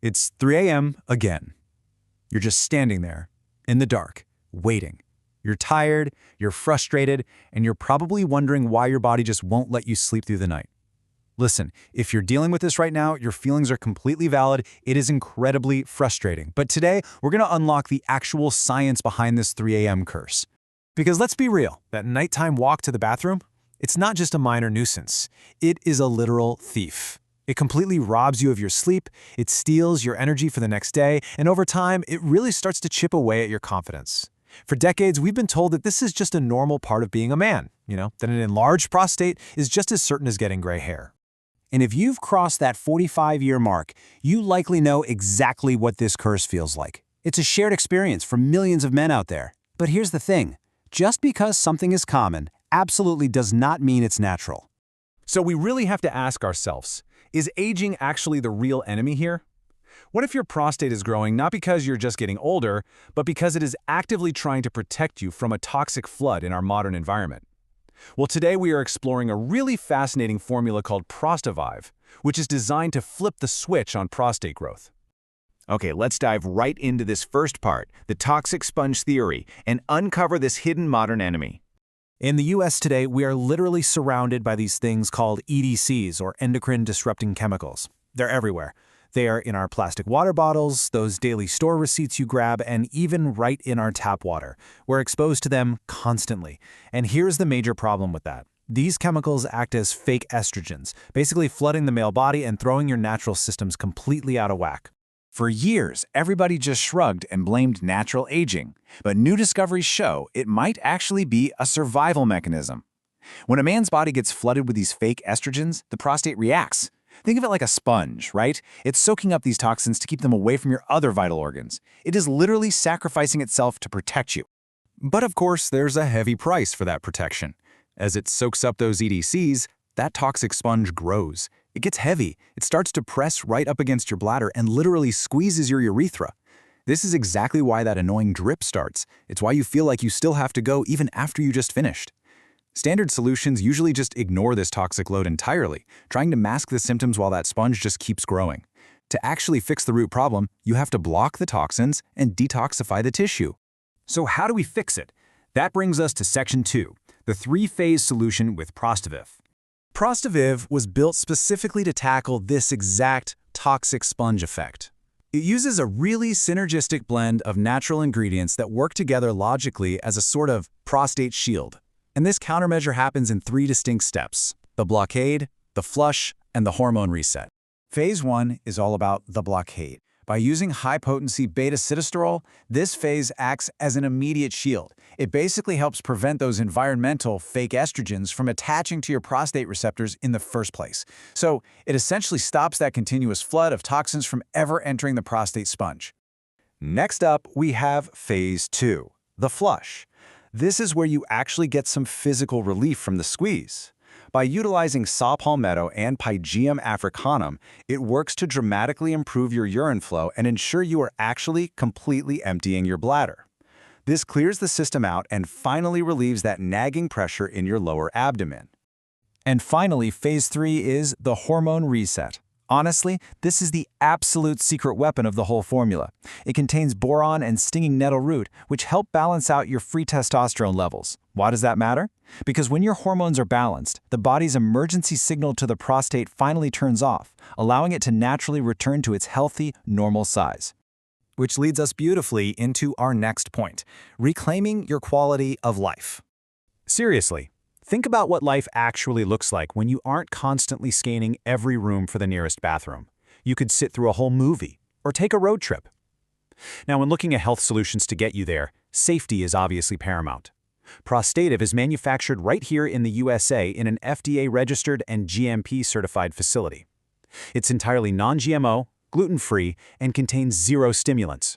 It's 3 a.m. again. You're just standing there, in the dark, waiting. You're tired, you're frustrated, and you're probably wondering why your body just won't let you sleep through the night. Listen, if you're dealing with this right now, your feelings are completely valid. It is incredibly frustrating. But today, we're going to unlock the actual science behind this 3 a.m. curse. Because let's be real, that nighttime walk to the bathroom, it's not just a minor nuisance. It is a literal thief. It completely robs you of your sleep, it steals your energy for the next day, and over time, it really starts to chip away at your confidence. For decades, we've been told that this is just a normal part of being a man, that an enlarged prostate is just as certain as getting gray hair. And if you've crossed that 45-year mark, you likely know exactly what this curse feels like. It's a shared experience for millions of men out there. But here's the thing, just because something is common absolutely does not mean it's natural. So we really have to ask ourselves, is aging actually the real enemy here? What if your prostate is growing not because you're just getting older, but because it is actively trying to protect you from a toxic flood in our modern environment? Well, today we are exploring a really fascinating formula called Prostavive, which is designed to flip the switch on prostate growth. Okay, let's dive right into this first part, the toxic sponge theory, and uncover this hidden modern enemy. In the US today, we are literally surrounded by these things called EDCs, or endocrine disrupting chemicals. They're everywhere. They are in our plastic water bottles, those daily store receipts you grab, and even right in our tap water. We're exposed to them constantly. And here's the major problem with that. These chemicals act as fake estrogens, basically flooding the male body and throwing your natural systems completely out of whack. For years, everybody just shrugged and blamed natural aging, but new discoveries show it might actually be a survival mechanism. When a man's body gets flooded with these fake estrogens, the prostate reacts. Think of it like a sponge, right? It's soaking up these toxins to keep them away from your other vital organs. It is literally sacrificing itself to protect you. But of course, there's a heavy price for that protection. As it soaks up those EDCs, that toxic sponge grows. It gets heavy. It starts to press right up against your bladder and literally squeezes your urethra. This is exactly why that annoying drip starts. It's why you feel like you still have to go even after you just finished. Standard solutions usually just ignore this toxic load entirely, trying to mask the symptoms while that sponge just keeps growing. To actually fix the root problem, you have to block the toxins and detoxify the tissue. So how do we fix it? That brings us to Section 2, the 3-phase solution with Prostavive. Prostavive was built specifically to tackle this exact toxic sponge effect. It uses a really synergistic blend of natural ingredients that work together logically as a sort of prostate shield. And this countermeasure happens in 3 distinct steps: the blockade, the flush, and the hormone reset. Phase 1 is all about the blockade. By using high-potency Beta-Sitosterol, this phase acts as an immediate shield. It basically helps prevent those environmental fake estrogens from attaching to your prostate receptors in the first place. So it essentially stops that continuous flood of toxins from ever entering the prostate sponge. Next up, we have Phase 2, the flush. This is where you actually get some physical relief from the squeeze. By utilizing saw palmetto and Pygeum africanum, it works to dramatically improve your urine flow and ensure you are actually completely emptying your bladder. This clears the system out and finally relieves that nagging pressure in your lower abdomen. And finally, Phase 3 is the hormone reset. Honestly, this is the absolute secret weapon of the whole formula. It contains boron and stinging nettle root, which help balance out your free testosterone levels. Why does that matter? Because when your hormones are balanced, the body's emergency signal to the prostate finally turns off, allowing it to naturally return to its healthy, normal size. Which leads us beautifully into our next point, reclaiming your quality of life. Seriously. Think about what life actually looks like when you aren't constantly scanning every room for the nearest bathroom. You could sit through a whole movie or take a road trip. Now, when looking at health solutions to get you there, safety is obviously paramount. Prostative is manufactured right here in the USA in an FDA-registered and GMP-certified facility. It's entirely non-GMO, gluten-free, and contains 0 stimulants.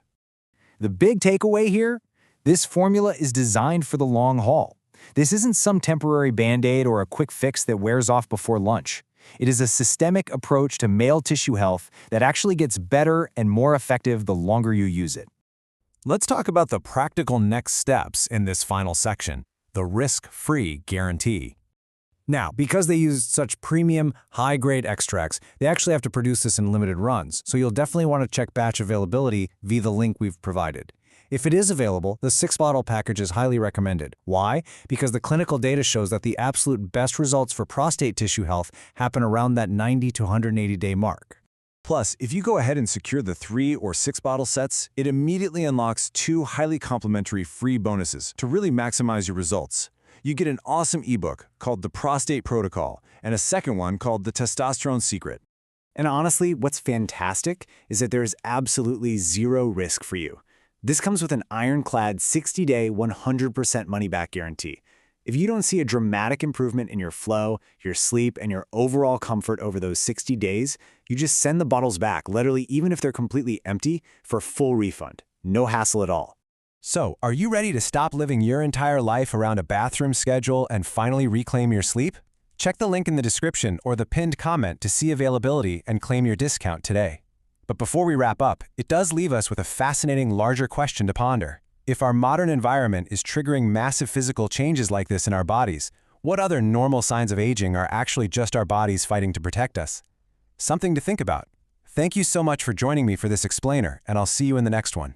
The big takeaway here? This formula is designed for the long haul. This isn't some temporary Band-Aid or a quick fix that wears off before lunch. It is a systemic approach to male tissue health that actually gets better and more effective the longer you use it. Let's talk about the practical next steps in this final section, the risk-free guarantee. Now, because they use such premium, high-grade extracts, they actually have to produce this in limited runs, so you'll definitely want to check batch availability via the link we've provided. If it is available, the 6-bottle package is highly recommended. Why? Because the clinical data shows that the absolute best results for prostate tissue health happen around that 90 to 180-day mark. Plus, if you go ahead and secure the 3 or 6-bottle sets, it immediately unlocks 2 highly complementary free bonuses to really maximize your results. You get an awesome ebook called The Prostate Protocol and a second one called The Testosterone Secret. And honestly, what's fantastic is that there is absolutely zero risk for you. This comes with an Iron-Clad 60-day, 100% money-back guarantee. If you don't see a dramatic improvement in your flow, your sleep, and your overall comfort over those 60 days, you just send the bottles back, literally even if they're completely empty, for full refund. No hassle at all. So, are you ready to stop living your entire life around a bathroom schedule and finally reclaim your sleep? Check the link in the description or the pinned comment to see availability and claim your discount today. But before we wrap up, it does leave us with a fascinating larger question to ponder. If our modern environment is triggering massive physical changes like this in our bodies, what other normal signs of aging are actually just our bodies fighting to protect us? Something to think about. Thank you so much for joining me for this explainer, and I'll see you in the next one.